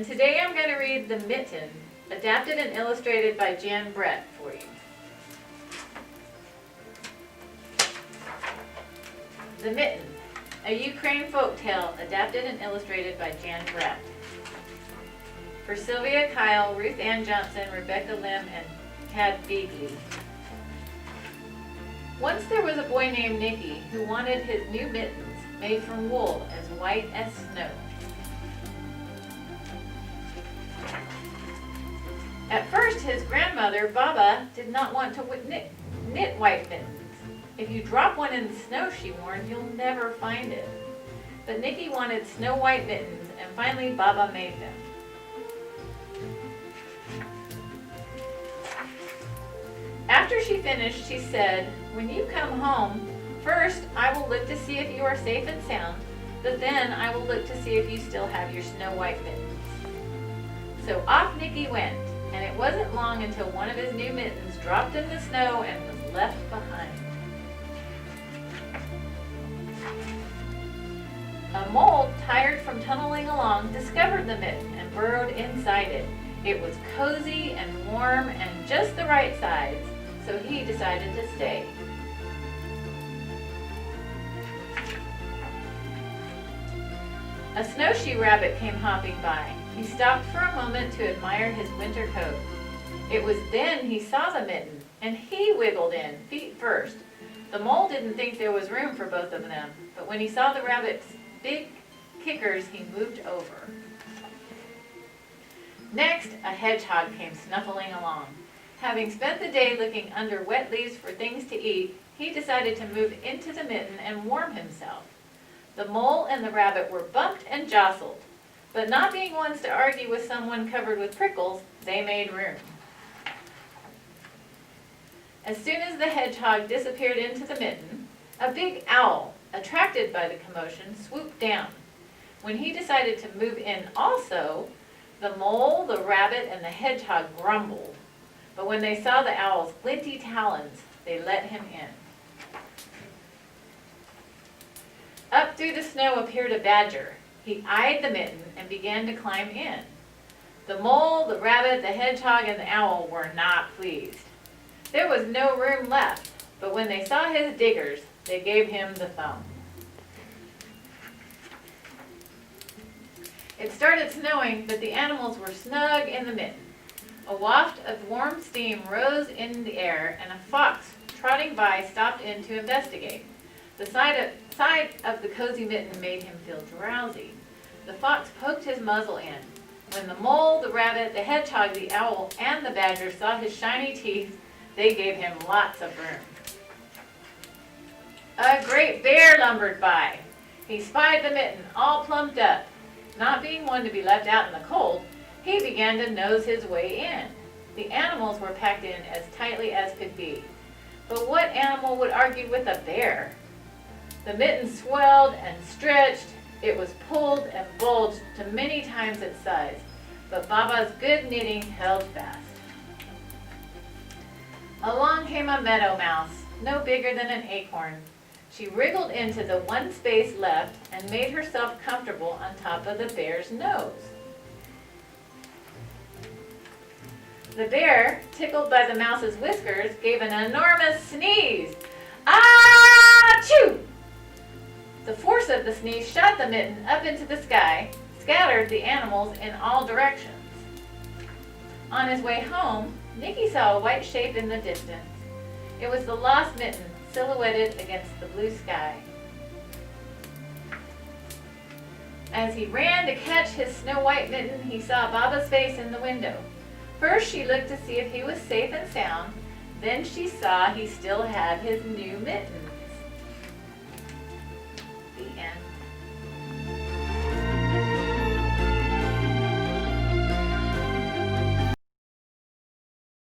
and today I'm going to read The Mitten, adapted and illustrated by Jan Brett for you. The Mitten, a Ukraine folktale adapted and illustrated by Jan Brett. For Sylvia Kyle, Ruth Ann Johnson, Rebecca Lim, and Tad Beagley. Once there was a boy named Nicky who wanted his new mittens made from wool as white as snow. At first, his grandmother, Baba, did not want to knit white mittens. If you drop one in the snow, she warned, you'll never find it. But Nicky wanted snow white mittens, and finally Baba made them. After she finished, she said, "When you come home, first I will look to see if you are safe and sound, but then I will look to see if you still have your snow white mittens." So off Nicky went, and it wasn't long until one of his new mittens dropped in the snow and was left behind. A mole, tired from tunneling along, discovered the mitten and burrowed inside it. It was cozy and warm and just the right size, so he decided to stay. A snowshoe rabbit came hopping by. He stopped for a moment to admire his winter coat. It was then he saw the mitten, and he wiggled in, feet first. The mole didn't think there was room for both of them, but when he saw the rabbit's big kickers, he moved over. Next, a hedgehog came snuffling along. Having spent the day looking under wet leaves for things to eat, he decided to move into the mitten and warm himself. The mole and the rabbit were bumped and jostled, but not being ones to argue with someone covered with prickles, they made room. As soon as the hedgehog disappeared into the mitten, a big owl, attracted by the commotion, swooped down. When he decided to move in also, the mole, the rabbit, and the hedgehog grumbled. But when they saw the owl's glinty talons, they let him in. Up through the snow appeared a badger. He eyed the mitten and began to climb in. The mole, the rabbit, the hedgehog, and the owl were not pleased. There was no room left, but when they saw his diggers, they gave him the thumb. It started snowing, but the animals were snug in the mitten. A waft of warm steam rose in the air, and a fox trotting by stopped in to investigate. The side of the cozy mitten made him feel drowsy. The fox poked his muzzle in. When the mole, the rabbit, the hedgehog, the owl, and the badger saw his shiny teeth, they gave him lots of room. A great bear lumbered by. He spied the mitten all plumped up. Not being one to be left out in the cold, he began to nose his way in. The animals were packed in as tightly as could be. But what animal would argue with a bear? The mitten swelled and stretched. It was pulled and bulged to many times its size, but Baba's good knitting held fast. Along came a meadow mouse, no bigger than an acorn. She wriggled into the one space left and made herself comfortable on top of the bear's nose. The bear, tickled by the mouse's whiskers, gave an enormous sneeze. Achoo! The force of the sneeze shot the mitten up into the sky, scattered the animals in all directions. On his way home, Nicky saw a white shape in the distance. It was the lost mitten, silhouetted against the blue sky. As he ran to catch his snow white mitten, he saw Baba's face in the window. First she looked to see if he was safe and sound, then she saw he still had his new mitten.